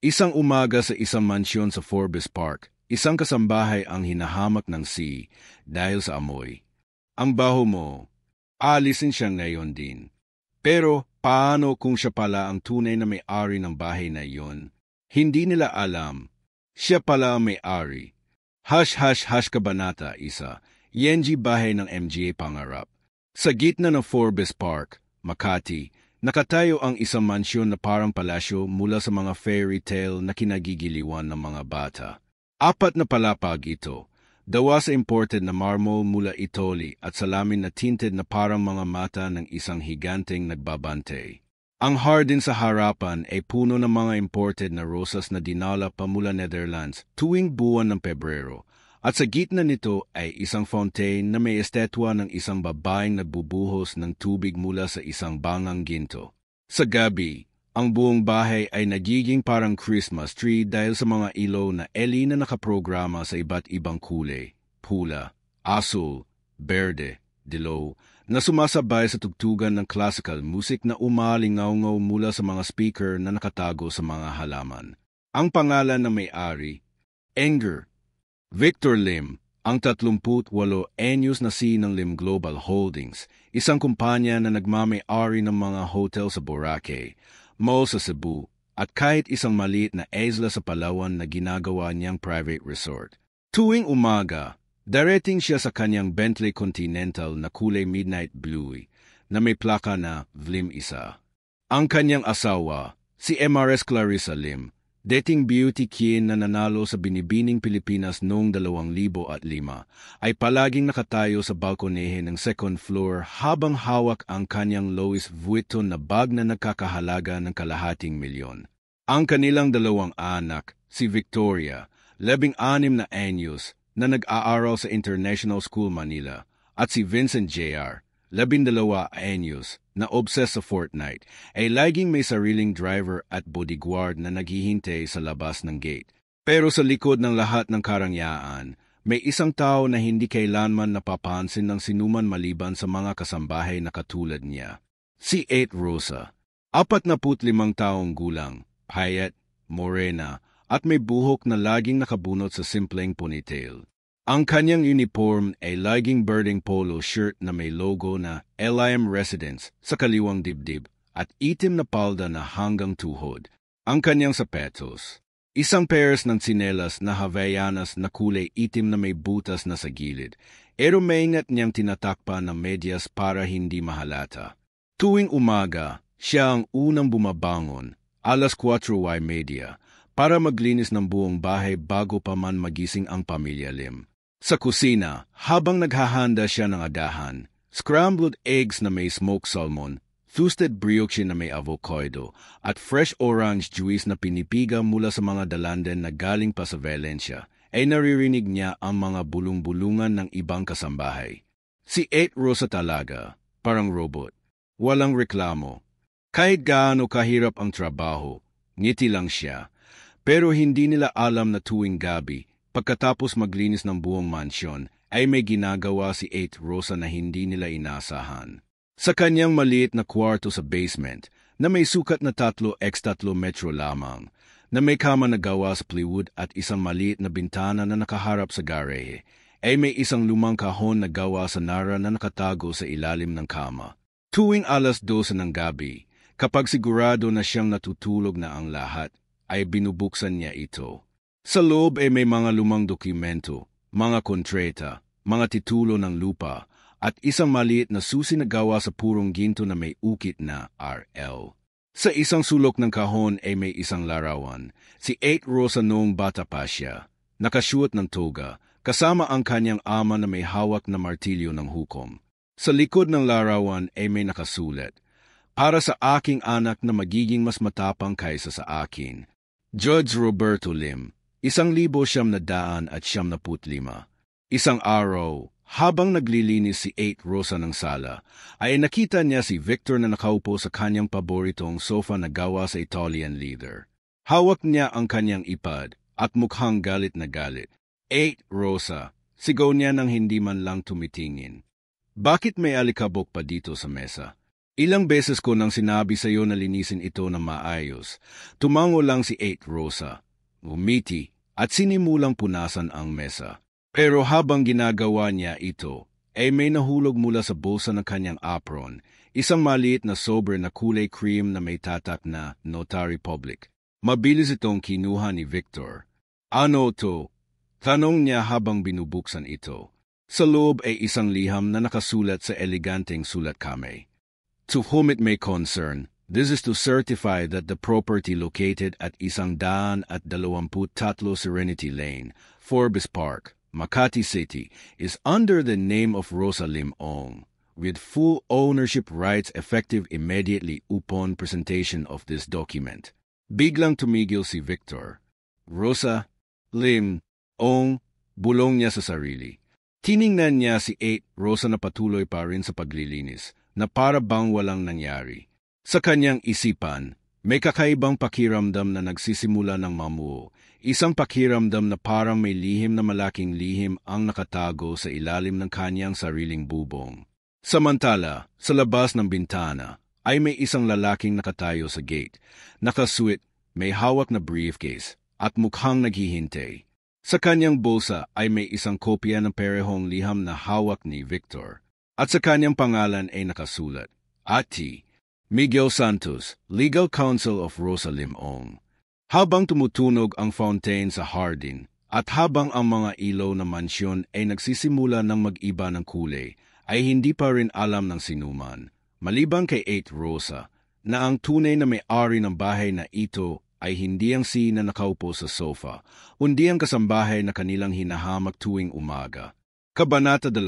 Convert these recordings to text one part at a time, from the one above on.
Isang umaga sa isang mansyon sa Forbes Park, isang kasambahay ang hinahamak ng si dahil sa amoy. Ang baho mo, alisin siya ngayon din. Pero paano kung siya pala ang tunay na may-ari ng bahay na iyon? Hindi nila alam. Siya pala ang may-ari. Hush, hush, hush, Kabanata 1, Yenji bahay ng MGA Pangarap. Sa gitna ng Forbes Park, Makati, nakatayo ang isang mansyon na parang palasyo mula sa mga fairy tale na kinagigiliwan ng mga bata. 4 na palapag ito, dawa sa imported na marble mula Italy at salamin na tinted na parang mga mata ng isang higanteng nagbabantay. Ang hardin sa harapan ay puno ng mga imported na rosas na dinala pa mula Netherlands tuwing buwan ng Pebrero. At sa gitna nito ay isang fountain na may estatwa ng isang babaeng nagbubuhos ng tubig mula sa isang bangang ginto. Sa gabi, ang buong bahay ay nagiging parang Christmas tree dahil sa mga ilaw na LED na nakaprograma sa iba't ibang kulay, pula, asul, berde, dilaw, na sumasabay sa tugtugan ng classical music na umalingaw-ngaw mula sa mga speaker na nakatago sa mga halaman. Ang pangalan ng may-ari, Enger Victor Lim, ang 38 anyos na CEO ng Lim Global Holdings, isang kumpanya na nagmamay-ari ng mga hotel sa Boracay, mall sa Cebu, at kahit isang maliit na isla sa Palawan na ginagawa niyang private resort. Tuwing umaga, darating siya sa kanyang Bentley Continental na kulay midnight blue na may plaka na Vlim 1. Ang kanyang asawa, si MRS Clarissa Lim, dating beauty queen na nanalo sa Binibining Pilipinas noong 2005, ay palaging nakatayo sa balkonehe ng second floor habang hawak ang kanyang Louis Vuitton na bag na nagkakahalaga ng $250,000. Ang kanilang 2 anak, si Victoria, 16 na anyos, na nag-aaral sa International School Manila, at si Vincent Jr., 12 anyos, na obsessed sa Fortnite, ay laging may sariling driver at bodyguard na naghihintay sa labas ng gate. Pero sa likod ng lahat ng karangyaan, may isang tao na hindi kailanman napapansin ng sinuman maliban sa mga kasambahay na katulad niya. Si 8 Rosa, 45 taong gulang, payat, morena, at may buhok na laging nakabunot sa simpleng ponytail. Ang kanyang uniform ay laging birding polo shirt na may logo na LIM Residence sa kaliwang dibdib at itim na palda na hanggang tuhod. Ang kanyang sapatos, isang pairs ng tsinelas na Havaianas na kulay itim na may butas na sa gilid, pero maingat niyang tinatakpan ng medyas para hindi mahalata. Tuwing umaga, siya ang unang bumabangon, 4:30, para maglinis ng buong bahay bago pa man magising ang pamilya Lim. Sa kusina, habang naghahanda siya ng agahan, scrambled eggs na may smoked salmon, toasted brioche na may avocado, at fresh orange juice na pinipiga mula sa mga dalanden na galing pa sa Valencia, ay naririnig niya ang mga bulong-bulungan ng ibang kasambahay. Si 8 Rosa talaga, parang robot. Walang reklamo. Kahit gaano kahirap ang trabaho, ngiti lang siya. Pero hindi nila alam na tuwing gabi, pagkatapos maglinis ng buong mansyon, ay may ginagawa si 8 Rosa na hindi nila inaasahan. Sa kanyang maliit na kwarto sa basement, na may sukat na 3x3 metro lamang, na may kama na gawa sa plywood at isang maliit na bintana na nakaharap sa garehe, ay may isang lumang kahon na gawa sa nara na nakatago sa ilalim ng kama. Tuwing 12:00 ng gabi, kapag sigurado na siyang natutulog na ang lahat, ay binubuksan niya ito. Sa loob ay may mga lumang dokumento, mga kontrata, mga titulo ng lupa, at isang maliit na susi na gawa sa purong ginto na may ukit na RL. Sa isang sulok ng kahon ay may isang larawan, si 8 Rosa noong bata pa siya, nakasuot ng toga, kasama ang kanyang ama na may hawak na martilyo ng hukom. Sa likod ng larawan ay may nakasulat, "Para sa aking anak na magiging mas matapang kaysa sa akin, Judge Roberto Lim, 1995. Isang araw, habang naglilinis si 8 Rosa ng sala, ay nakita niya si Victor na nakaupo sa kanyang paboritong sofa na gawa sa Italian leather. Hawak niya ang kanyang ipad at mukhang galit na galit. 8 Rosa, sigaw niya nang hindi man lang tumitingin. Bakit may alikabok pa dito sa mesa? Ilang beses ko nang sinabi sa iyo na linisin ito na maayos. Tumango lang si 8 Rosa. Umiti at sinimulang punasan ang mesa. Pero habang ginagawa niya ito, ay may nahulog mula sa bulsa ng kanyang apron, isang maliit na sobre na kulay cream na may tatak na Notary Public. Mabilis itong kinuha ni Victor. Ano to? Tanong niya habang binubuksan ito. Sa loob ay isang liham na nakasulat sa eleganteng sulat kamay. To whom it may concern, this is to certify that the property located at 123 Serenity Lane, Forbes Park, Makati City, is under the name of Rosa Lim Ong, with full ownership rights effective immediately upon presentation of this document. Biglang tumigil si Victor. Rosa Lim Ong, bulong niya sa sarili. Tiningnan niya si 8 Rosa na patuloy pa rin sa paglilinis, na para bang walang nangyari. Sa kanyang isipan, may kakaibang pakiramdam na nagsisimula ng mamuo, isang pakiramdam na parang may lihim na malaking lihim ang nakatago sa ilalim ng kanyang sariling bubong. Samantala, sa labas ng bintana, ay may isang lalaking nakatayo sa gate, nakasuit, may hawak na briefcase, at mukhang naghihintay. Sa kanyang bulsa ay may isang kopya ng parehong liham na hawak ni Victor. At sa kanyang pangalan ay nakasulat, Ati, Miguel Santos, Legal Counsel of Rosa Lim Ong. Habang tumutunog ang fountain sa hardin, at habang ang mga ilaw na mansyon ay nagsisimula ng mag-iba ng kulay, ay hindi pa rin alam ng sinuman, maliban kay 8 Rosa, na ang tunay na may-ari ng bahay na ito ay hindi ang si na nakaupo sa sofa, kundi ang kasambahay na kanilang hinahamak tuwing umaga. Kabanata 2,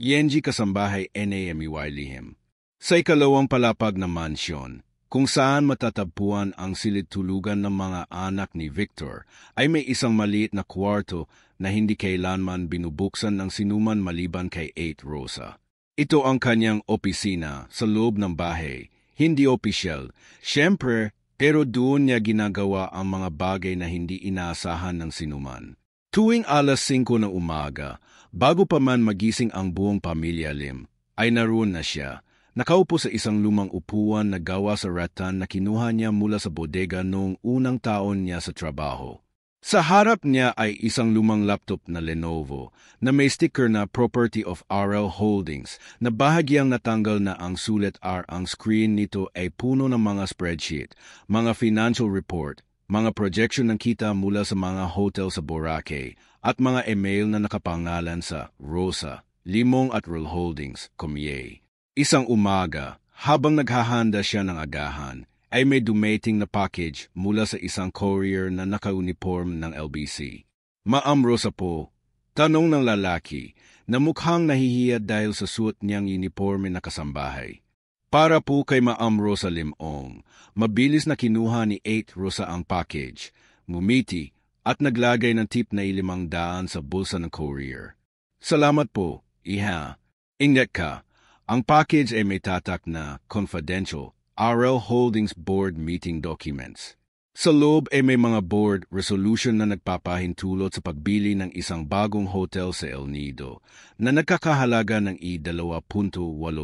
Yenji Kasambahay NAMEY Lihim. Sa ikalawang palapag na mansyon, kung saan matatagpuan ang silid-tulugan ng mga anak ni Victor, ay may isang maliit na kwarto na hindi kailanman binubuksan ng sinuman maliban kay 8 Rosa. Ito ang kanyang opisina sa loob ng bahay, hindi opisyal, syempre, pero doon niya ginagawa ang mga bagay na hindi inaasahan ng sinuman. Tuwing alas 5 ng umaga, bago pa man magising ang buong pamilya Lim, ay naroon na siya, nakaupo sa isang lumang upuan na gawa sa rattan na kinuha niya mula sa bodega noong unang taon niya sa trabaho. Sa harap niya ay isang lumang laptop na Lenovo na may sticker na Property of RL Holdings na bahagyang natanggal na ang sulat R. Ang screen nito ay puno ng mga spreadsheet, mga financial report, mga projection ng kita mula sa mga hotel sa Boracay at mga email na nakapangalan sa Rosa, Limong at Real Holdings, Comie. Isang umaga, habang naghahanda siya ng agahan, ay may dumating na package mula sa isang courier na naka-uniform ng LBC. Ma'am Rosa po, tanong ng lalaki na mukhang nahihiya dahil sa suot niyang uniforme na kasambahay. Para po kay Ma'am Rosa Lim Ong, mabilis na kinuha ni 8 Rosa ang package, ngumiti at naglagay ng tip na 500 sa bulsa ng courier. Salamat po, iha. Ingat ka, ang package ay may tatak na confidential RL Holdings Board Meeting Documents. Sa loob ay may mga board resolution na nagpapahintulot sa pagbili ng isang bagong hotel sa El Nido na nagkakahalaga ng ₱2.8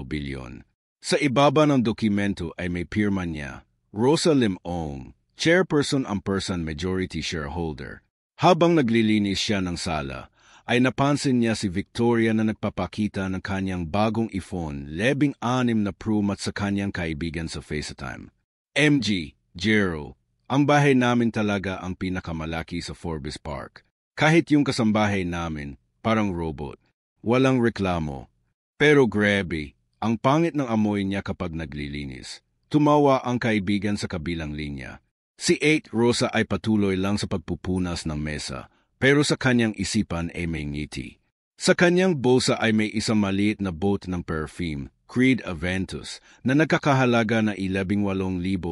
bilyon. Sa ibaba ng dokumento ay may pirma niya, Rosa Lim Ong, chairperson ang person majority shareholder. Habang naglilinis siya ng sala, ay napansin niya si Victoria na nagpapakita ng kanyang bagong iPhone 16 na Pro Max sa kanyang kaibigan sa FaceTime. MG, Jero, ang bahay namin talaga ang pinakamalaki sa Forbes Park. Kahit yung kasambahay namin, parang robot. Walang reklamo. Pero grabe, ang pangit ng amoy niya kapag naglilinis. Tumawa ang kaibigan sa kabilang linya. Si 8 Rosa ay patuloy lang sa pagpupunas ng mesa, pero sa kanyang isipan ay may ngiti. Sa kanyang bulsa ay may isang maliit na bote ng perfume, Creed Aventus, na nagkakahalaga na 18,000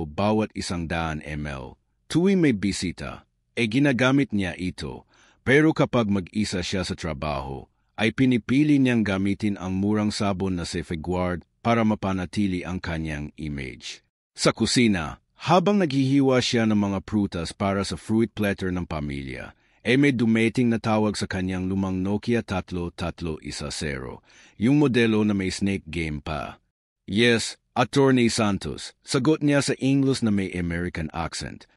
bawat 100 ml. Tuwing may bisita, ay ginagamit niya ito, pero kapag mag-isa siya sa trabaho, ay pinipili niyang gamitin ang murang sabon na Safeguard para mapanatili ang kanyang image. Sa kusina, habang naghihiwa siya ng mga prutas para sa fruit platter ng pamilya, ay may dumating na tawag sa kanyang lumang Nokia 3310, yung modelo na may snake game pa. Yes, Attorney Santos, sagot niya sa English na may American accent.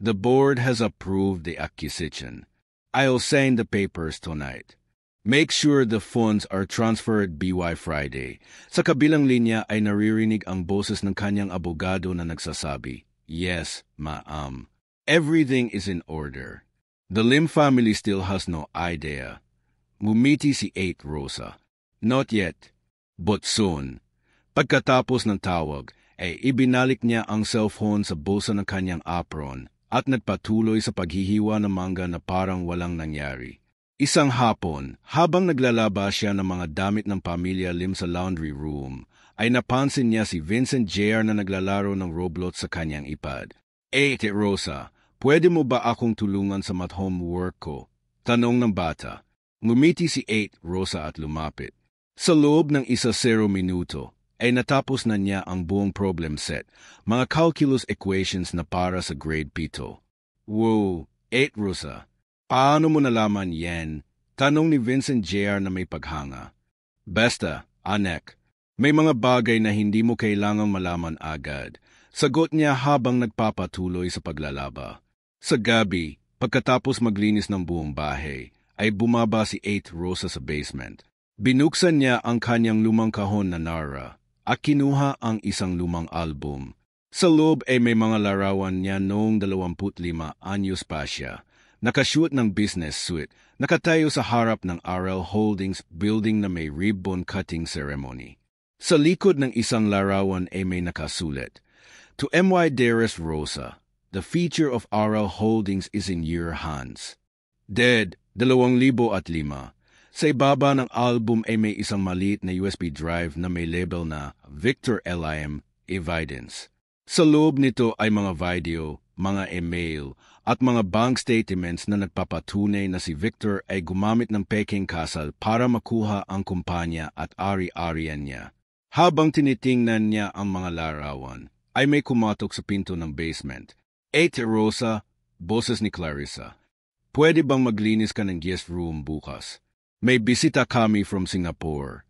The board has approved the acquisition. I'll sign the papers tonight. Make sure the funds are transferred by Friday. Sa kabilang linya ay naririnig ang boses ng kanyang abogado na nagsasabi, Yes, ma'am. Everything is in order. The Lim family still has no idea. Ngumiti si 8 Rosa. Not yet, but soon. Pagkatapos ng tawag, ay ibinalik niya ang cellphone sa bulsa ng kanyang apron at nagpatuloy sa paghihiwa ng mangga na parang walang nangyari. Isang hapon, habang naglalaba siya ng mga damit ng pamilya Lim sa laundry room, ay napansin niya si Vincent Jr. na naglalaro ng Roblox sa kanyang iPad. Ate Rosa, pwede mo ba akong tulungan sa homework ko? Tanong ng bata. Ngumiti si 8 Rosa at lumapit. Sa loob ng 1-0 minuto, ay natapos na niya ang buong problem set, mga calculus equations na para sa grade 7. Wow, 8 Rosa. Paano mo nalaman yan? Tanong ni Vincent Jr. na may paghanga. Basta, anak, may mga bagay na hindi mo kailangang malaman agad. Sagot niya habang nagpapatuloy sa paglalaba. Sa gabi, pagkatapos maglinis ng buong bahay, ay bumaba si 8 Rosa sa basement. Binuksan niya ang kanyang lumang kahon na Nara at kinuha ang isang lumang album. Sa loob ay may mga larawan niya noong 25 anyos pa siya. Nakashoot ng business suit, nakatayo sa harap ng RL Holdings building na may ribbon cutting ceremony. Sa likod ng isang larawan ay may nakasulat, To M.Y. Dearest Rosa, the future of RL Holdings is in your hands. Dead, 2005. Sa ibaba ng album ay may isang maliit na USB drive na may label na Victor Lim Evidence. Sa loob nito ay mga video, mga email, at mga bank statements na nagpapatunay na si Victor ay gumamit ng peking kasal para makuha ang kumpanya at ari-arian niya. Habang tinitingnan niya ang mga larawan, ay may kumatok sa pinto ng basement. 8 Rosa, boses ni Clarissa. Pwede bang maglinis ka ng guest room bukas? May bisita kami from Singapore.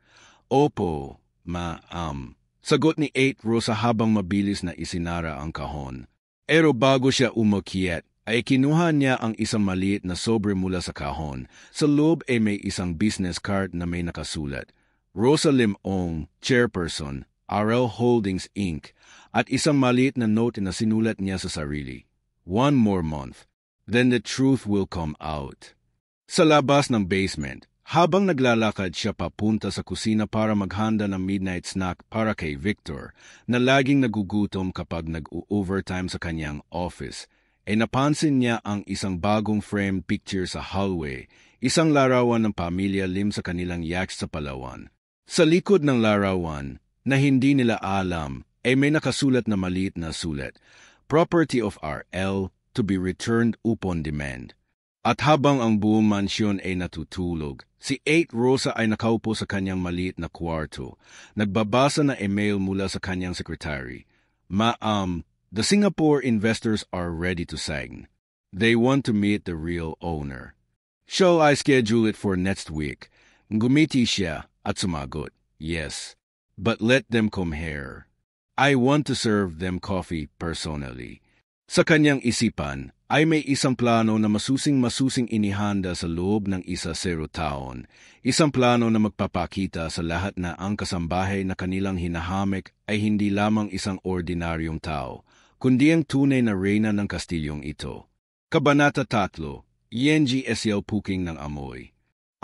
Opo, ma'am. Sagot ni 8 Rosa habang mabilis na isinara ang kahon. Pero bago siya umakyat, ay kinuha niya ang isang maliit na sobre mula sa kahon. Sa loob ay may isang business card na may nakasulat, Rosa Lim Ong, Chairperson, RL Holdings Inc., at isang maliit na note na sinulat niya sa sarili, One more month, then the truth will come out. Sa labas ng basement, habang naglalakad siya papunta sa kusina para maghanda ng midnight snack para kay Victor, na laging nagugutom kapag nag-overtime sa kanyang office, ay napansin niya ang isang bagong frame picture sa hallway, isang larawan ng pamilya Lim sa kanilang yacht sa Palawan. Sa likod ng larawan, na hindi nila alam, ay may nakasulat na maliit na sulat, Property of RL to be returned upon demand. At habang ang buong mansyon ay natutulog, si 8 Rosa ay nakaupo sa kanyang maliit na kwarto, nagbabasa na email mula sa kanyang secretary. Ma'am, the Singapore investors are ready to sign. They want to meet the real owner. Shall I schedule it for next week? Ngumiti siya at sumagot, Yes, but let them come here. I want to serve them coffee personally. Sa kanyang isipan, ay may isang plano na masusing-masusing inihanda sa loob ng 1-0 taon. Isang plano na magpapakita sa lahat na ang kasambahay na kanilang hinahamik ay hindi lamang isang ordinaryong tao, kundi ang tunay na reyna ng kastilyong ito. Kabanata 3, Yenji Esiel Puking ng Amoy.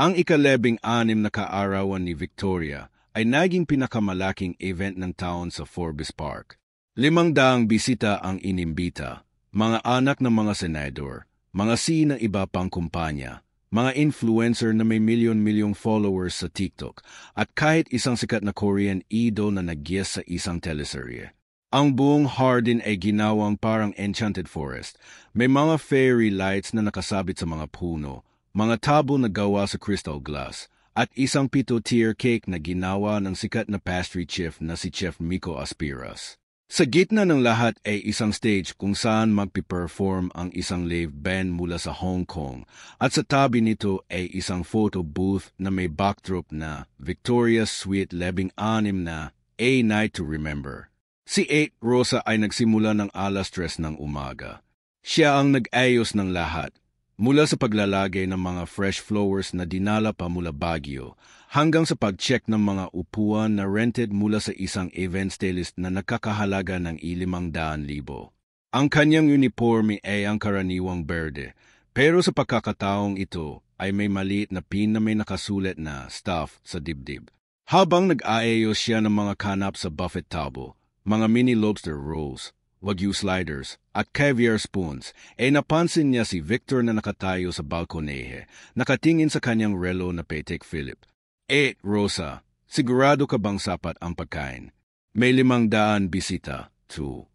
Ang 16 na kaarawan ni Victoria ay naging pinakamalaking event ng taon sa Forbes Park. 500 bisita ang inimbita, mga anak ng mga senador, mga ng iba pang kumpanya, mga influencer na may milyon-milyong followers sa TikTok, at kahit isang sikat na Korean idol na nag-guest sa isang teleserye. Ang buong Hardin ay ginawang parang enchanted forest. May mga fairy lights na nakasabit sa mga puno, mga tabo na gawa sa crystal glass, at isang 7-tier cake na ginawa ng sikat na pastry chef na si Chef Miko Aspiras. Sa gitna ng lahat ay isang stage kung saan magpiperform ang isang live band mula sa Hong Kong, at sa tabi nito ay isang photo booth na may backdrop na Victoria's Suite 16 na A Night to Remember. Si 8 Rosa ay nagsimula ng 3:00 ng umaga. Siya ang nag-ayos ng lahat, mula sa paglalagay ng mga fresh flowers na dinala pa mula Baguio, hanggang sa pag-check ng mga upuan na rented mula sa isang event stylist na nakakahalaga ng 500,000. Ang kanyang uniforme ay ang karaniwang berde, pero sa pagkakataong ito ay may maliit na pin na may nakasulat na staff sa dibdib. Habang nag-aayos siya ng mga kanap sa buffet table, mga mini lobster rolls, wagyu sliders, at caviar spoons, ay napansin niya si Victor na nakatayo sa balkonehe, nakatingin sa kanyang relo na Patek Philippe. 8 Rosa, sigurado ka bang sapat ang pagkain? May 500 bisita, 2.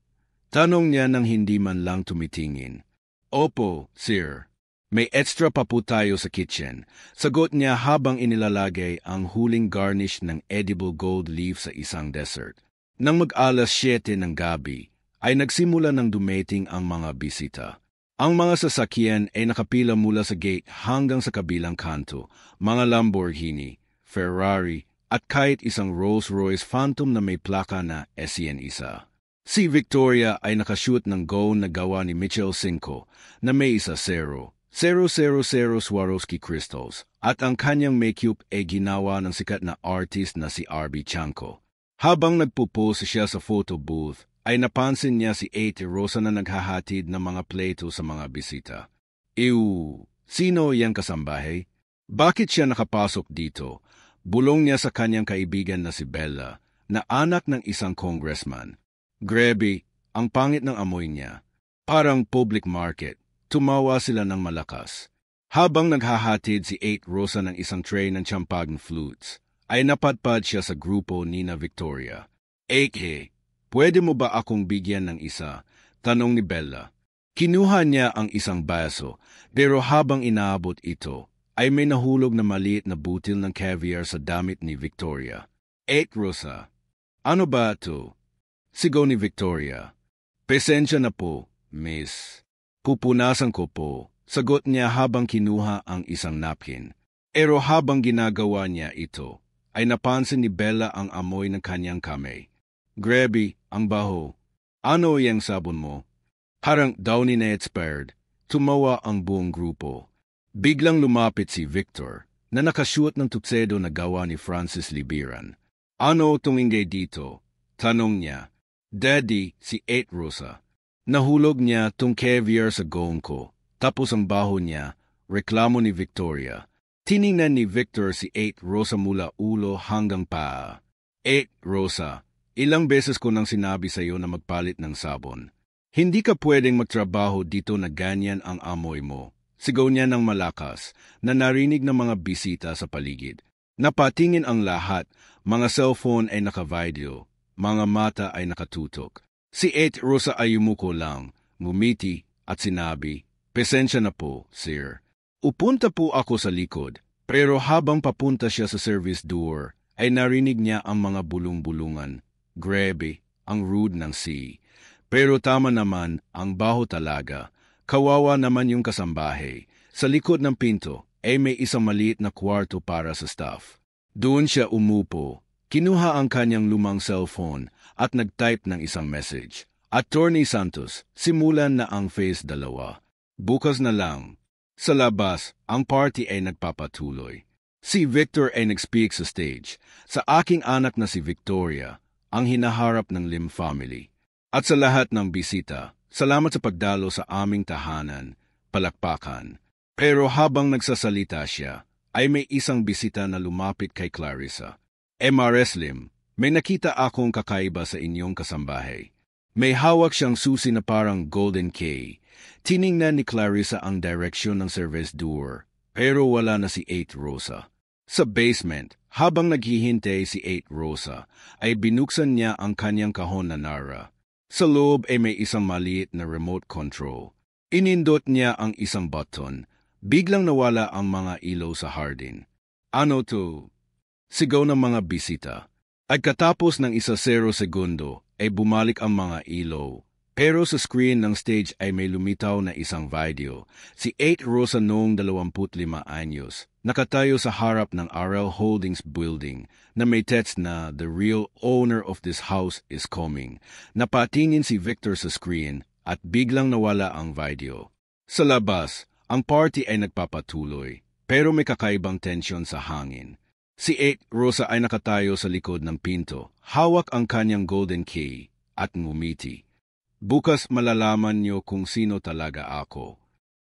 Tanong niya nang hindi man lang tumitingin. Opo, sir. May extra pa po tayo sa kitchen, sagot niya habang inilalagay ang huling garnish ng edible gold leaf sa isang dessert. Nang mag-alas 7 ng gabi, ay nagsimula ng dumating ang mga bisita. Ang mga sasakyan ay nakapila mula sa gate hanggang sa kabilang kanto, mga Lamborghini, Ferrari, at kahit isang Rolls-Royce Phantom na may plaka na SN1. Si Victoria ay nakashoot ng gown na gawa ni Mitchell 5 na may 10,000 Swarovski crystals at ang kanyang makeup ay ginawa ng sikat na artist na si RB Chanko. Habang nagpo-pose siya sa photo booth, ay napansin niya si 8 Rosa na naghahatid ng mga plato sa mga bisita. Ew, sino yang kasambahay? Bakit siya nakapasok dito? Bulong niya sa kanyang kaibigan na si Bella, na anak ng isang congressman. Grabe, ang pangit ng amoy niya. Parang public market. Tumawa sila ng malakas. Habang naghahatid si 8 Rosa ng isang tray ng champagne flutes, ay napadpad siya sa grupo ni na Victoria. Hey, pwede mo ba akong bigyan ng isa? Tanong ni Bella. Kinuha niya ang isang baso, pero habang inaabot ito, ay may nahulog na maliit na butil ng caviar sa damit ni Victoria. 8 Rosa, ano ba ito? Sigaw ni Victoria. Pasensya na po, miss. Pupunasan ko po, sagot niya habang kinuha ang isang napkin. Pero habang ginagawa niya ito, ay napansin ni Bella ang amoy ng kanyang kamay. Grabe, ang baho. Ano yang sabon mo? Parang daw ni na-expired. Tumawa ang buong grupo. Biglang lumapit si Victor, na nakashoot ng tuxedo na gawa ni Francis Libiran. Ano tumingay dito? Tanong niya. Daddy, si 8 Rosa. Nahulog niya tong caviar sa gown ko, tapos ang baho niya, reklamo ni Victoria. Tiningnan ni Victor si 8 Rosa mula ulo hanggang paa. 8 Rosa, ilang beses ko nang sinabi sa iyo na magpalit ng sabon. Hindi ka pwedeng magtrabaho dito na ganyan ang amoy mo. Sigaw niya ng malakas na narinig ng mga bisita sa paligid. Napatingin ang lahat, mga cellphone ay naka-video, mga mata ay nakatutok. Si 8 Rosa ay yumuko lang, ngumiti at sinabi, Pasensya na po, sir. Upunta po ako sa likod, pero habang papunta siya sa service door, ay narinig niya ang mga bulong-bulungan. Grabe, ang rude ng si. Pero tama naman, ang baho talaga. Kawawa naman yung kasambahay. Sa likod ng pinto, ay may isang maliit na kwarto para sa staff. Doon siya umupo. Kinuha ang kanyang lumang cellphone at nag-type ng isang message. Attorney Santos, simulan na ang phase 2. Bukas na lang. Sa labas, ang party ay nagpapatuloy. Si Victor ay nag-speak sa stage. Sa aking anak na si Victoria, ang hinaharap ng Lim family. At sa lahat ng bisita, salamat sa pagdalo sa aming tahanan, palakpakan. Pero habang nagsasalita siya, ay may isang bisita na lumapit kay Clarissa. MRS Lim, may nakita akong kakaiba sa inyong kasambahay. May hawak siyang susi na parang golden key. Tiningnan ni Clarissa ang direksyon ng service door, pero wala na si 8 Rosa. Sa basement, habang naghihintay si 8 Rosa, ay binuksan niya ang kanyang kahon na Nara. Sa loob ay may isang maliit na remote control. Inindot niya ang isang button. Biglang nawala ang mga ilaw sa hardin. Ano to? Sigaw ng mga bisita. At katapos ng 10 segundo, ay bumalik ang mga ilaw. Pero sa screen ng stage ay may lumitaw na isang video. Si 8 Rosa noong 25 anyos, nakatayo sa harap ng RL Holdings building na may text na "The real owner of this house is coming." Napatingin si Victor sa screen at biglang nawala ang video. Sa labas, ang party ay nagpapatuloy, pero may kakaibang tensyon sa hangin. Si 8 Rosa ay nakatayo sa likod ng pinto, hawak ang kanyang golden key at ngumiti. Bukas malalaman niyo kung sino talaga ako.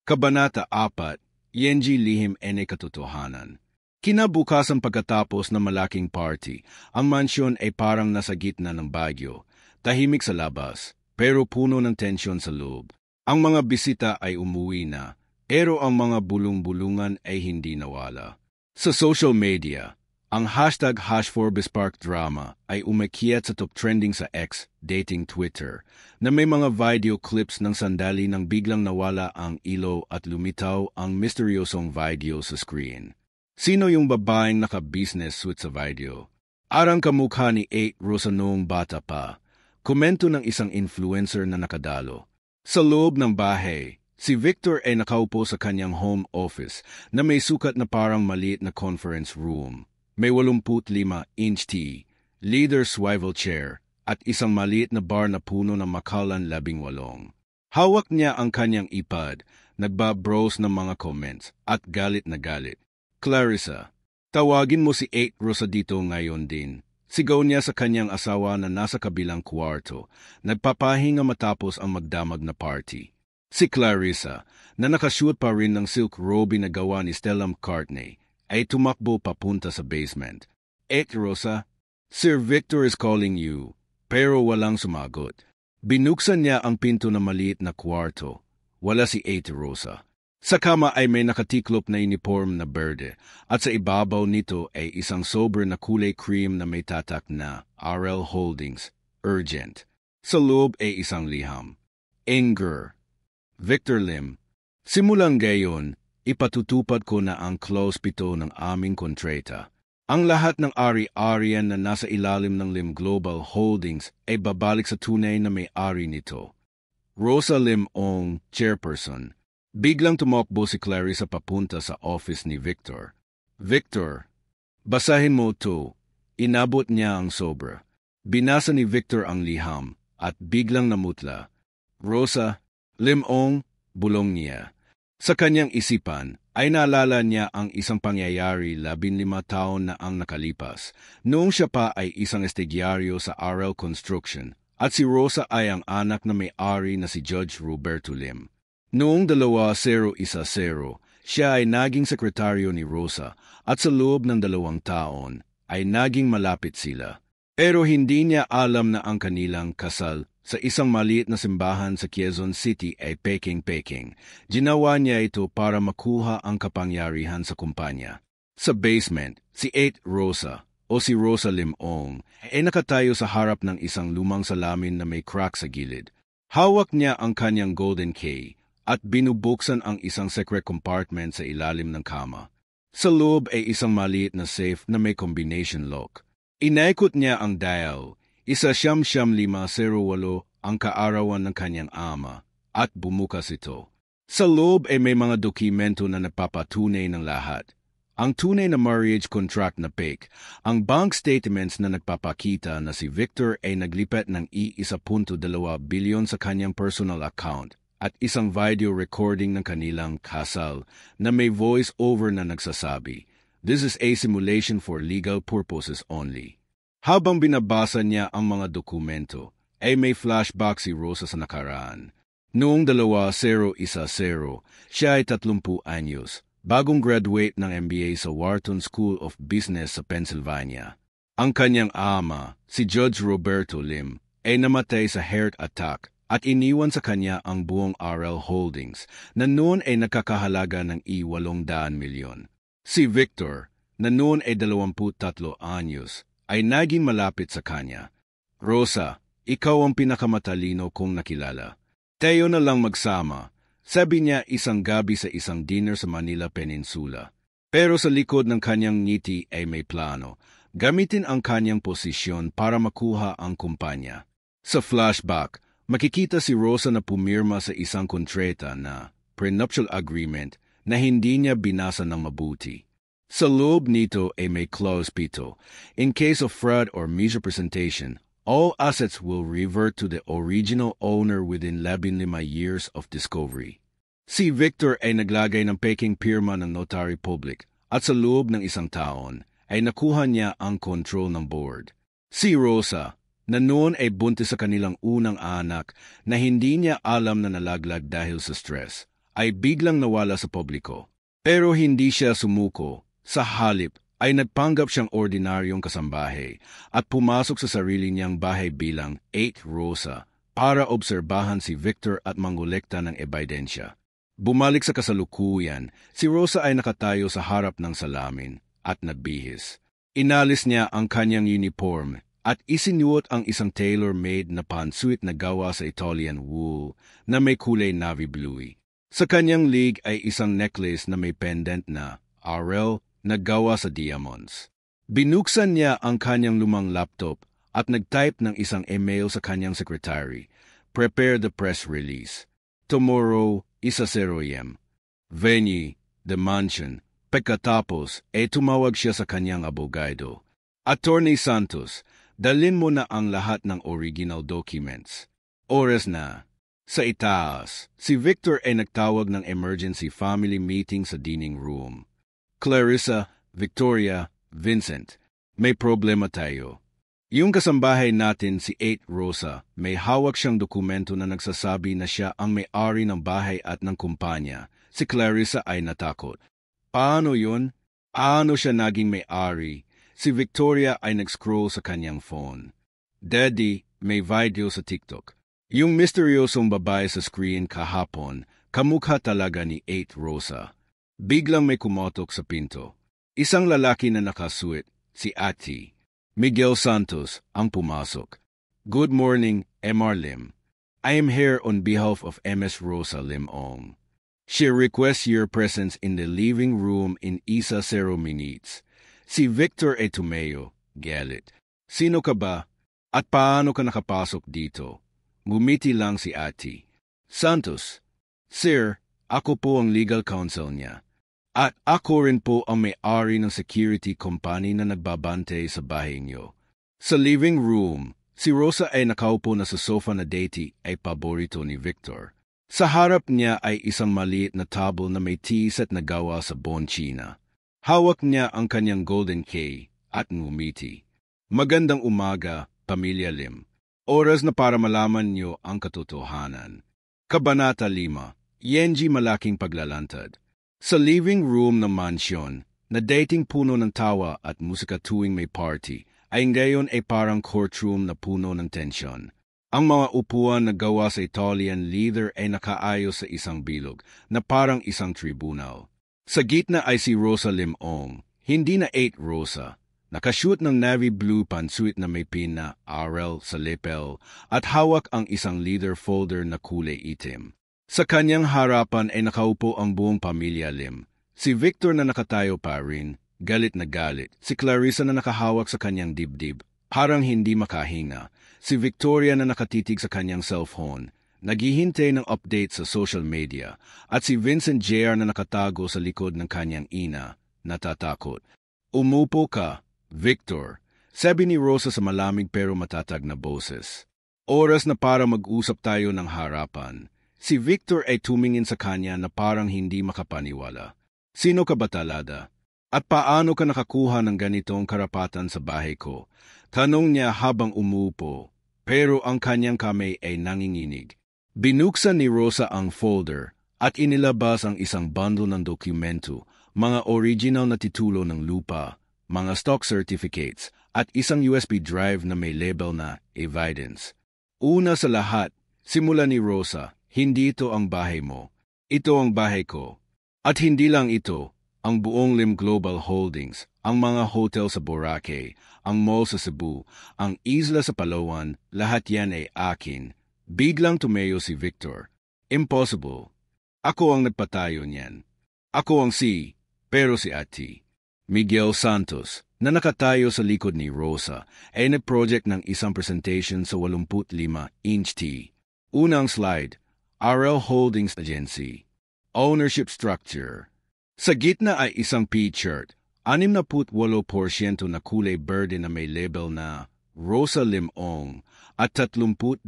Kabanata 4, Yenji Lihim Ene Katotohanan. Kinabukasan pagkatapos ng malaking party, ang mansyon ay parang nasa gitna ng bagyo. Tahimik sa labas, pero puno ng tensyon sa loob. Ang mga bisita ay umuwi na, pero ang mga bulong-bulungan ay hindi nawala. Sa social media, ang hashtag #4BizParkDrama ay umakyat sa top trending sa X, dating Twitter, na may mga video clips ng sandali nang biglang nawala ang ilaw at lumitaw ang misteryosong video sa screen. Sino yung babaeng naka-business suit sa video? Arang kamukha ni 8 Rosa noong bata pa. Komento ng isang influencer na nakadalo. Sa loob ng bahay, si Victor ay nakaupo sa kanyang home office na may sukat na parang maliit na conference room. May 85-inch T, leather swivel chair, at isang maliit na bar na puno ng makalan 18. Hawak niya ang kanyang iPad, nagbabrowse ng mga comments, at galit na galit. Clarissa, tawagin mo si 8 Rosa dito ngayon din. Sigaw niya sa kanyang asawa na nasa kabilang kwarto, nagpapahinga matapos ang magdamag na party. Si Clarissa, na nakashoot pa rin ng silk robe na gawa ni Stella McCartney, ay tumakbo papunta sa basement. 8 Rosa, Sir Victor is calling you, pero walang sumagot. Binuksan niya ang pinto na maliit na kwarto. Wala si 8 Rosa. Sa kama ay may nakatiklop na uniform na berde at sa ibabaw nito ay isang sober na kulay cream na may tatak na RL Holdings, Urgent. Sa loob ay isang liham. Anger. Victor Lim, simulang gayon, ipatutupad ko na ang clause 7 ng aming kontrata. Ang lahat ng ari-arian na nasa ilalim ng Lim Global Holdings ay babalik sa tunay na may-ari nito. Rosa Lim Ong, Chairperson. Biglang tumakbo si Clarissa papunta sa office ni Victor. Victor, basahin mo to. Inabot niya ang sobra. Binasa ni Victor ang liham at biglang namutla. Rosa, Lim Ong, bulong niya. Sa kanyang isipan, ay naalala niya ang isang pangyayari 15 taon na ang nakalipas, noong siya pa ay isang estigyaryo sa RL Construction, at si Rosa ay ang anak na may-ari na si Judge Roberto Lim. Noong 2010, siya ay naging sekretaryo ni Rosa at sa loob ng 2 taon ay naging malapit sila. Pero hindi niya alam na ang kanilang kasal sa isang maliit na simbahan sa Quezon City ay peking-peking. Ginawa niya ito para makuha ang kapangyarihan sa kumpanya. Sa basement, si 8 Rosa o si Rosa Lim Ong ay nakatayo sa harap ng isang lumang salamin na may crack sa gilid. Hawak niya ang kanyang golden key at binubuksan ang isang secret compartment sa ilalim ng kama. Sa loob ay isang maliit na safe na may combination lock. Inaikot niya ang dial, 1-5-5-08 ang kaarawan ng kanyang ama, at bumukas ito. Sa loob ay may mga dokumento na nagpapatunay ng lahat. Ang tunay na marriage contract na fake, ang bank statements na nagpapakita na si Victor ay naglipat ng ₱1.2 bilyon sa kanyang personal account, at isang video recording ng kanilang kasal na may voice-over na nagsasabi, "This is a simulation for legal purposes only." Habang binabasa niya ang mga dokumento, ay may flashback si Rosa sa nakaraan. Noong 2010, siya ay 30 anyos, bagong graduate ng MBA sa Wharton School of Business sa Pennsylvania. Ang kanyang ama, si Judge Roberto Lim, ay namatay sa heart attack at iniwan sa kanya ang buong RL Holdings na noon ay nakakahalaga ng ₱800 milyon. Si Victor, na noon ay 23 anyos, ay naging malapit sa kanya. "Rosa, ikaw ang pinakamatalino kong nakilala. Tayo na lang magsama," sabi niya isang gabi sa isang dinner sa Manila Peninsula. Pero sa likod ng kanyang ngiti ay may plano, gamitin ang kanyang posisyon para makuha ang kumpanya. Sa flashback, makikita si Rosa na pumirma sa isang kontrata na prenuptial agreement na hindi niya binasa ng mabuti. Sa loob nito ay may clause 7. In case of fraud or misrepresentation, all assets will revert to the original owner within 15 years of discovery. Si Victor ay naglagay ng peking pirma ng notary public at sa loob ng isang taon ay nakuha niya ang control ng board. Si Rosa, na noon ay buntis sa kanilang unang anak na hindi niya alam na nalaglag dahil sa stress, ay biglang nawala sa publiko. Pero hindi siya sumuko. Sa halip ay nagpanggap siyang ordinaryong kasambahay at pumasok sa sarili niyang bahay bilang 8 Rosa para obserbahan si Victor at mangolekta ng ebidensya. Bumalik sa kasalukuyan, si Rosa ay nakatayo sa harap ng salamin at nagbihis. Inalis niya ang kanyang uniform at isinuot ang isang tailor-made na pantsuit na gawa sa Italian wool na may kulay navy blue. Sa kanyang lig ay isang necklace na may pendant na RL na gawa sa diamonds. Binuksan niya ang kanyang lumang laptop at nag-type ng isang email sa kanyang secretary. Prepare the press release. Tomorrow, 1:00 AM. Venue, the mansion. Pagkatapos, tumawag siya sa kanyang abogado. Attorney Santos, dalhin mo na ang lahat ng original documents. Oras na. Sa itaas, si Victor ay nagtawag ng emergency family meeting sa dining room. Clarissa, Victoria, Vincent, may problema tayo. Yung kasambahay natin si 8 Rosa, may hawak siyang dokumento na nagsasabi na siya ang may-ari ng bahay at ng kumpanya. Si Clarissa ay natakot. Paano yun? Paano siya naging may-ari? Si Victoria ay nag-scroll sa kanyang phone. Daddy, may video sa TikTok. Yung misteryosong babae sa screen kahapon, kamukha talaga ni 8 Rosa. Biglang may kumotok sa pinto. Isang lalaki na nakasuit, si Ati. Miguel Santos ang pumasok. Good morning, Mr. Lim. I am here on behalf of Ms. Rosa Lim Ong. She requests your presence in the living room in 1:00 minutes. Si Victor ay tumayo, galit. Sino ka ba? At paano ka nakapasok dito? Ngumiti lang si Ati. Santos, Sir, ako po ang legal counsel niya. At ako rin po ang may-ari ng security company na nagbabantay sa bahay niyo. Sa living room, si Rosa ay nakaupo na sa sofa na dati ay paborito ni Victor. Sa harap niya ay isang maliit na table na may tea set na gawa sa bonchina. Hawak niya ang kanyang golden key at ngumiti. Magandang umaga, Pamilya Lim. Oras na para malaman niyo ang katotohanan. Kabanata 5, Yenji Malaking Paglalantad. Sa living room ng mansyon, na dating puno ng tawa at musika tuwing may party, ay ngayon ay parang courtroom na puno ng tensyon. Ang mga upuan na gawa sa Italian leather ay nakaayos sa isang bilog na parang isang tribunal. Sa gitna ay si Rosa Lim Ong, hindi na 8 Rosa. Nakashoot ng navy blue pantsuit na may pin na RL sa lapel at hawak ang isang leather folder na kulay itim. Sa kanyang harapan ay nakaupo ang buong pamilya Lim. Si Victor na nakatayo pa rin, galit na galit. Si Clarissa na nakahawak sa kanyang dibdib, parang hindi makahinga. Si Victoria na nakatitig sa kanyang cellphone, naghihintay ng update sa social media. At si Vincent Jr. na nakatago sa likod ng kanyang ina, natatakot. Umupo ka, Victor, sabi ni Rosa sa malamig pero matatag na boses. Oras na para mag-usap tayo ng harapan. Si Victor ay tumingin sa kanya na parang hindi makapaniwala. Sino ka ba talaga? At paano ka nakakuha ng ganitong karapatan sa bahay ko? Tanong niya habang umupo, pero ang kanyang kamay ay nanginginig. Binuksan ni Rosa ang folder at inilabas ang isang bundle ng dokumento, mga original na titulo ng lupa, mga stock certificates, at isang USB drive na may label na evidence. Una sa lahat, simula ni Rosa, hindi ito ang bahay mo. Ito ang bahay ko. At hindi lang ito, ang buong Lim Global Holdings, ang mga hotel sa Boracay, ang mall sa Cebu, ang isla sa Palawan, lahat yan ay akin. Biglang tumayo si Victor. Impossible. Ako ang nagpatayo niyan. Ako ang pero si Ati. Miguel Santos, na nakatayo sa likod ni Rosa, ay nag-project ng isang presentation sa 85-inch T. Unang slide, RL Holdings Agency. Ownership structure. Sa gitna ay isang P-chart, 68% na kulay berde na may label na Rosa Lim Ong at 32%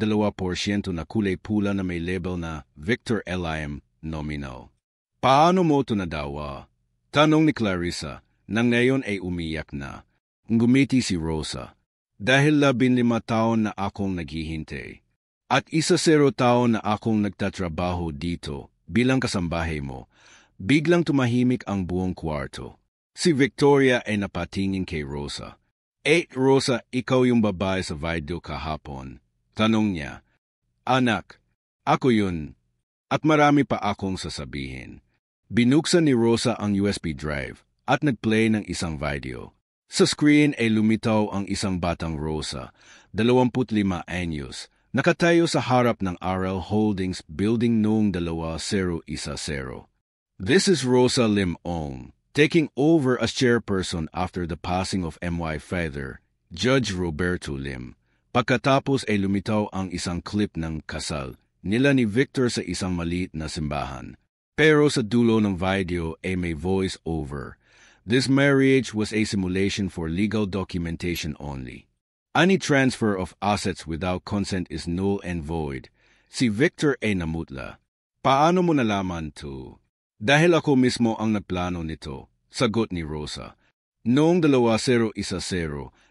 na kulay pula na may label na Victor L.I.M. Nominal. Paano mo ito nadawa? Tanong ni Clarissa, nang ngayon ay umiyak na. Ngumiti si Rosa. Dahil 15 taon na akong naghihintay. At 10 taon na akong nagtatrabaho dito bilang kasambahay mo. Biglang tumahimik ang buong kwarto. Si Victoria ay napatingin kay Rosa. Rosa, ikaw yung babae sa video kahapon. Tanong niya. Anak, ako yun. At marami pa akong sasabihin. Binuksan ni Rosa ang USB drive at nagplay ng isang video. Sa screen ay lumitaw ang isang batang Rosa, 25 anyos, nakatayo sa harap ng RL Holdings building noong 2010. This is Rosa Lim Ong, taking over as chairperson after the passing of MY father, Judge Roberto Lim. Pagkatapos ay lumitaw ang isang clip ng kasal nila ni Victor sa isang maliit na simbahan. Pero sa dulo ng video ay may voice over. This marriage was a simulation for legal documentation only. Any transfer of assets without consent is null and void. Si Victor ay namutla. Paano mo nalaman to? Dahil ako mismo ang nagplano nito, sagot ni Rosa. Noong 2010,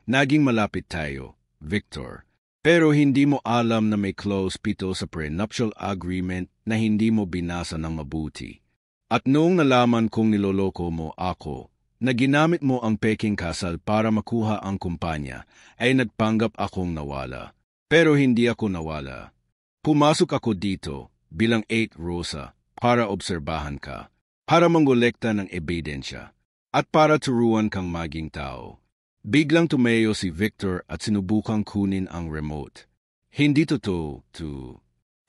naging malapit tayo, Victor. Pero hindi mo alam na may clause 7 sa prenuptial agreement na hindi mo binasa ng mabuti. At noong nalaman kong niloloko mo ako, na ginamit mo ang peking kasal para makuha ang kumpanya, ay nagpanggap akong nawala. Pero hindi ako nawala. Pumasok ako dito bilang 8 Rosa para obserbahan ka, para mangolekta ng ebidensya, at para turuan kang maging tao. Biglang tumayo si Victor at sinubukang kunin ang remote. Hindi totoo,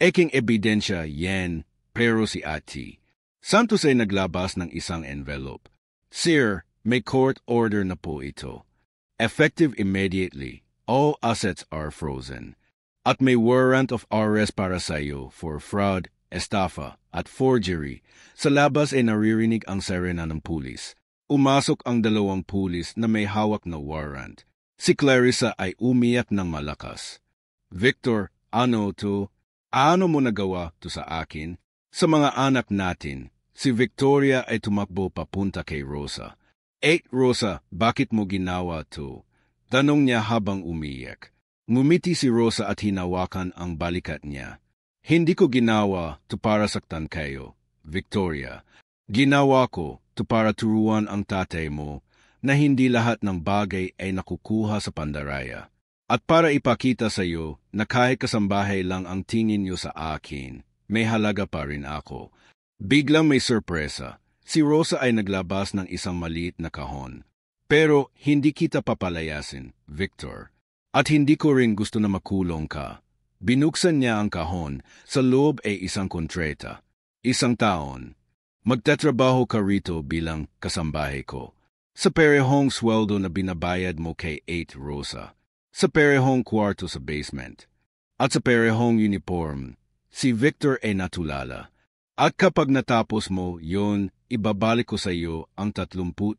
Eking ebidensya yan, pero si Ati. Santos ay naglabas ng isang envelope. Sir, may court order na po ito. Effective immediately, all assets are frozen. At may warrant of arrest para sa iyo for fraud, estafa, at forgery. Sa labas ay naririnig ang sirena ng pulis. Umasok ang 2 pulis na may hawak na warrant. Si Clarissa ay umiyak ng malakas. Victor, ano to? Ano mo nagawa to sa akin? Sa mga anak natin, si Victoria ay tumakbo papunta kay Rosa. 8 Rosa, bakit mo ginawa to? Tanong niya habang umiyak. Ngumiti si Rosa at hinawakan ang balikat niya. Hindi ko ginawa to para saktan kayo, Victoria. Ginawa ko to para turuan ang tatay mo na hindi lahat ng bagay ay nakukuha sa pandaraya. At para ipakita sa iyo na kahit kasambahay lang ang tingin niyo sa akin, may halaga pa rin ako. Biglang may sorpresa. Si Rosa ay naglabas ng isang maliit na kahon. Pero hindi kita papalayasin, Victor. At hindi ko rin gusto na makulong ka. Binuksan niya ang kahon, sa loob ay isang kontrata. 1 taon. Magtatrabaho ka rito bilang kasambahay ko. Sa perehong sweldo na binabayad mo kay 8 Rosa. Sa perehong kwarto sa basement. At sa perehong uniform, si Victor ay natulala. At kapag natapos mo yon, ibabalik ko sa iyo ang 32%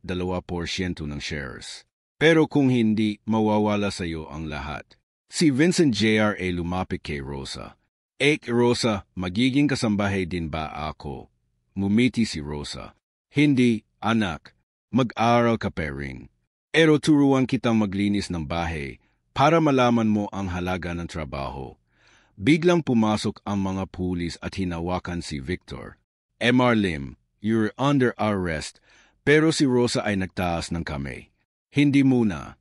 ng shares. Pero kung hindi, mawawala sa iyo ang lahat. Si Vincent Jr. ay lumapit kay Rosa. 8 Rosa, magiging kasambahay din ba ako? Ngumiti si Rosa. Hindi, anak. Mag-aral ka pa rin. Pero turuan kitang maglinis ng bahay para malaman mo ang halaga ng trabaho. Biglang pumasok ang mga pulis at hinawakan si Victor. Mr. Lim, you're under arrest. Pero si Rosa ay nagtaas ng kamay. Hindi muna.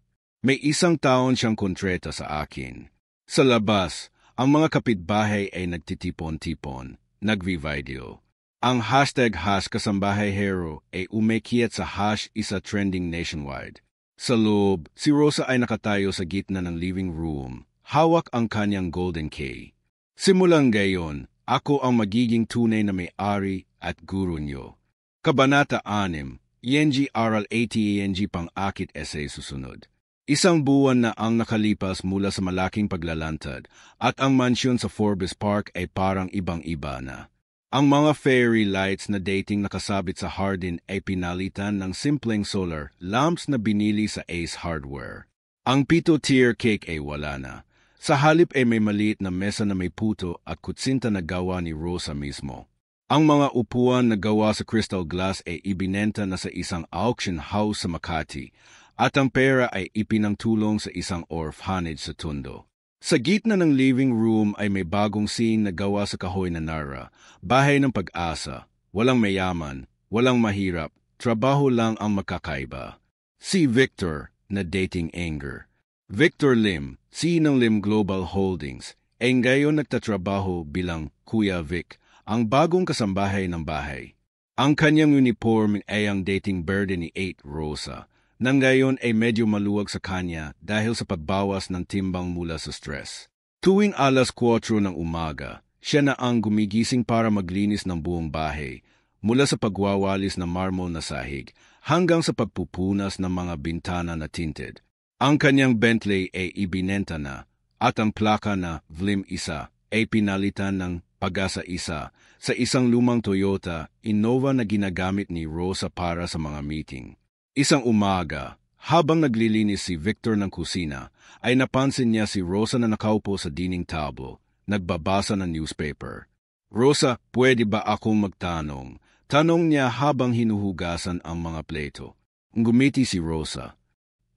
May 1 taon siyang kontrata sa akin. Sa labas, ang mga kapitbahay ay nagtitipon-tipon, nagvi-video. Ang #kasambahay hero ay umekyat sa #isa trending nationwide. Sa loob, si Rosa ay nakatayo sa gitna ng living room, hawak ang kanyang golden key. Simulang gayon, ako ang magiging tunay na may-ari at guro niyo. Kabanata 6, ENG Aral ATENG pang-akit essay susunod. Isang buwan na ang nakalipas mula sa malaking paglalantad at ang mansyon sa Forbes Park ay parang ibang-iba na. Ang mga fairy lights na dating nakasabit sa hardin ay pinalitan ng simpleng solar lamps na binili sa Ace Hardware. Ang pito-tier cake ay wala na. Sa halip ay may maliit na mesa na may puto at kutsinta na gawa ni Rosa mismo. Ang mga upuan na gawa sa crystal glass ay ibinenta na sa isang auction house sa Makati at ang pera ay ipinangtulong sa isang orphanage sa Tondo. Sa gitna ng living room ay may bagong scene na gawa sa kahoy na Nara, bahay ng pag-asa, walang mayaman, walang mahirap, trabaho lang ang makakaiba. Si Victor na dating anger. Victor Lim, CEO ng Lim Global Holdings, ay ngayon nagtatrabaho bilang Kuya Vic, ang bagong kasambahay ng bahay. Ang kanyang uniform ay ang dating birthday ni 8 Rosa, na ngayon ay medyo maluwag sa kanya dahil sa pagbawas ng timbang mula sa stress. Tuwing alas 4 ng umaga, siya na ang gumigising para maglinis ng buong bahay, mula sa pagwawalis ng marmol na sahig hanggang sa pagpupunas ng mga bintana na tinted. Ang kanyang Bentley ay ibinenta na at ang plaka na Vlim 1 ay pinalitan ng Pag-asa 1 sa isang lumang Toyota Innova na ginagamit ni Rosa para sa mga meeting. Isang umaga, habang naglilinis si Victor ng kusina, ay napansin niya si Rosa na nakaupo sa dining table, nagbabasa ng newspaper. Rosa, pwede ba akong magtanong? Tanong niya habang hinuhugasan ang mga plato. Ngumiti si Rosa.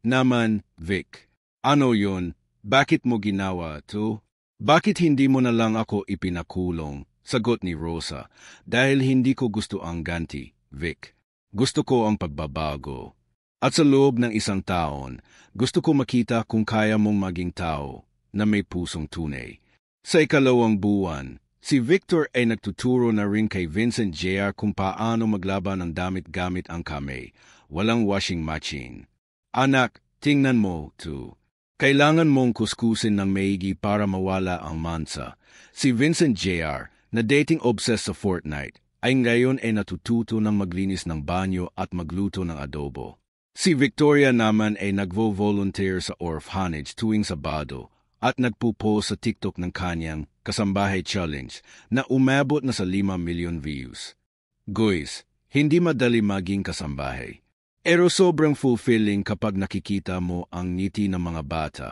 Naman, Vic. Ano yun? Bakit mo ginawa to? Bakit hindi mo na lang ako ipinakulong? Sagot ni Rosa. Dahil hindi ko gusto ang ganti, Vic. Gusto ko ang pagbabago. At sa loob ng isang taon, gusto ko makita kung kaya mong maging tao na may pusong tunay. Sa ikalawang buwan, si Victor ay nagtuturo na rin kay Vincent Jr. kung paano maglaban ng damit gamit ang kamay, walang washing machine. Anak, tingnan mo, to. Kailangan mong kuskusin ng maigi para mawala ang mansa. Si Vincent Jr., na dating obsessed sa Fortnite, ay ngayon ay natututo ng maglinis ng banyo at magluto ng adobo. Si Victoria naman ay nagvo-volunteer sa orphanage tuwing Sabado at nagpo-post sa TikTok ng kanyang Kasambahay Challenge na umabot na sa 5 million views. Guys, hindi madali maging kasambahay. Pero sobrang fulfilling kapag nakikita mo ang ngiti ng mga bata.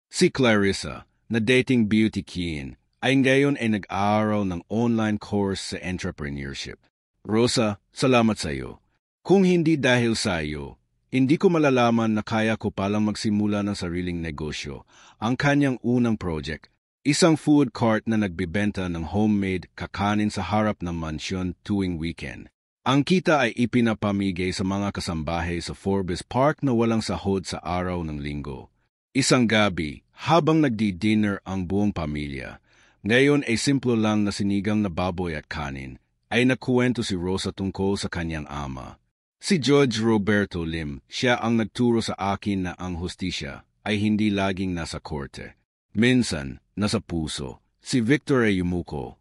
Si Clarissa, na dating beauty queen, ay ngayon ay nag-aaral ng online course sa entrepreneurship. Rosa, salamat sa iyo. Kung hindi dahil sa iyo, hindi ko malalaman na kaya ko palang magsimula ng sariling negosyo. Ang kanyang unang project, isang food cart na nagbibenta ng homemade kakanin sa harap ng mansyon tuwing weekend. Ang kita ay ipinapamigay sa mga kasambahay sa Forbes Park na walang sahod sa araw ng linggo. Isang gabi, habang nagdi-dinner ang buong pamilya, ngayon ay simple lang na sinigang na baboy at kanin, ay nakuwento si Rosa tungkol sa kanyang ama. Si Judge Roberto Lim, siya ang nagturo sa akin na ang hustisya ay hindi laging nasa korte. Minsan, nasa puso. Si Victor ay yumuko.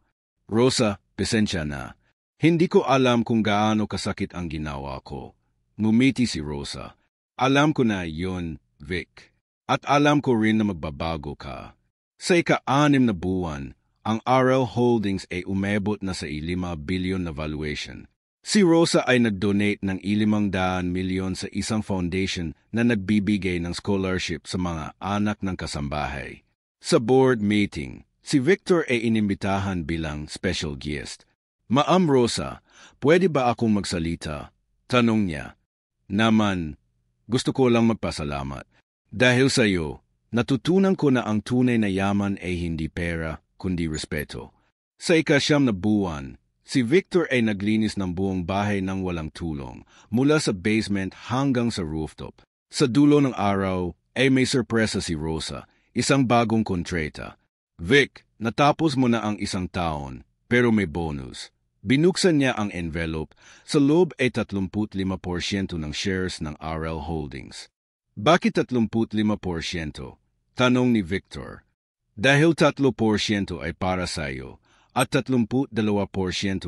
Rosa, pasensya na. Hindi ko alam kung gaano kasakit ang ginawa ko. Ngumiti si Rosa. Alam ko na yon, Vic. At alam ko rin na magbabago ka. Sa ika-6 na buwan, ang RL Holdings ay umabot na sa 5 billion na valuation. Si Rosa ay nag-donate ng 500 milyon sa isang foundation na nagbibigay ng scholarship sa mga anak ng kasambahay. Sa board meeting, si Victor ay inimbitahan bilang special guest. Ma'am Rosa, pwede ba akong magsalita? Tanong niya. Naman, gusto ko lang magpasalamat. Dahil sa iyo, natutunan ko na ang tunay na yaman ay hindi pera, kundi respeto. Sa ika-9 na buwan, si Victor ay naglinis ng buong bahay ng walang tulong, mula sa basement hanggang sa rooftop. Sa dulo ng araw, ay may sorpresa si Rosa, isang bagong kontrata. Vic, natapos mo na ang isang taon, pero may bonus. Binuksan niya ang envelope, sa loob ay 35% ng shares ng RL Holdings. Bakit 35%? Tanong ni Victor. Dahil 3% ay para sa iyo at 32%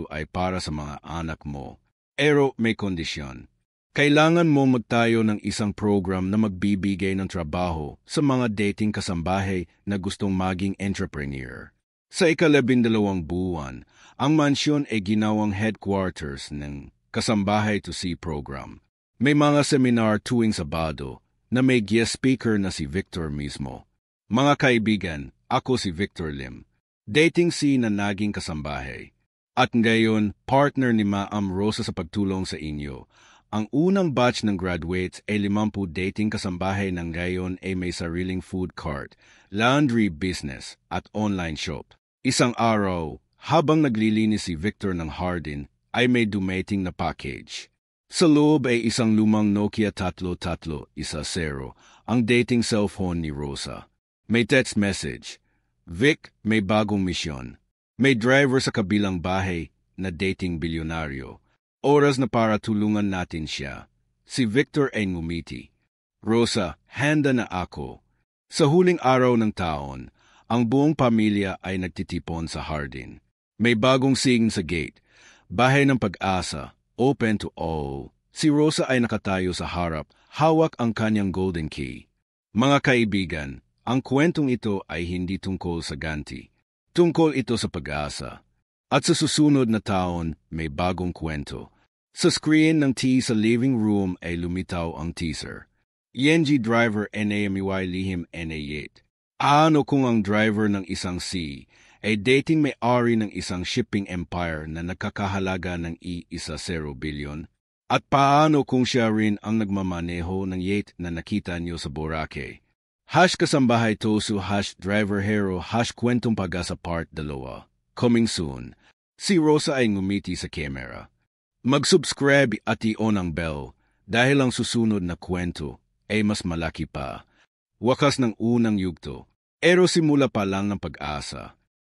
ay para sa mga anak mo. Pero may kondisyon. Kailangan mo magtayo ng isang program na magbibigay ng trabaho sa mga dating kasambahay na gustong maging entrepreneur. Sa ika-12 buwan, ang mansyon ay ginawang headquarters ng Kasambahay to See program. May mga seminar tuwing Sabado na may guest speaker na si Victor mismo. Mga kaibigan, ako si Victor Lim. Dating C na naging kasambahay. At ngayon, partner ni Ma'am Rosa sa pagtulong sa inyo. Ang unang batch ng graduates ay 50 dating kasambahay ng ngayon ay may sariling food cart, laundry business at online shop. Isang araw, habang naglilinis si Victor ng Hardin, ay may dumating na package. Sa loob ay isang lumang Nokia 3310, ang dating cellphone ni Rosa. May text message, Vic, may bagong misyon. May driver sa kabilang bahay na dating bilyonaryo. Oras na para tulungan natin siya. Si Victor ay ngumiti. Rosa, handa na ako. Sa huling araw ng taon, ang buong pamilya ay nagtitipon sa Hardin. May bagong sign sa gate. Bahay ng Pag-asa, open to all. Si Rosa ay nakatayo sa harap, hawak ang kanyang golden key. Mga kaibigan, ang kwentong ito ay hindi tungkol sa ganti. Tungkol ito sa pag-asa. At sa susunod na taon, may bagong kwento. Sa screen ng T sa living room ay lumitaw ang teaser. ENG driver NAMY lihim NA8. Ano kung ang driver ng isang C ay dating may-ari ng isang shipping empire na nagkakahalaga ng $10 billion? At paano kung siya rin ang nagmamaneho ng yacht na nakita niyo sa Boracay? #kasambahay Tosu #driver hero #kwentong Pag-asa part 2. Coming soon. Si Rosa ay ngumiti sa camera. Mag-subscribe at i-on ang bell dahil ang susunod na kwento ay mas malaki pa. Wakas ng unang yugto, pero simula pa lang ng pag-asa.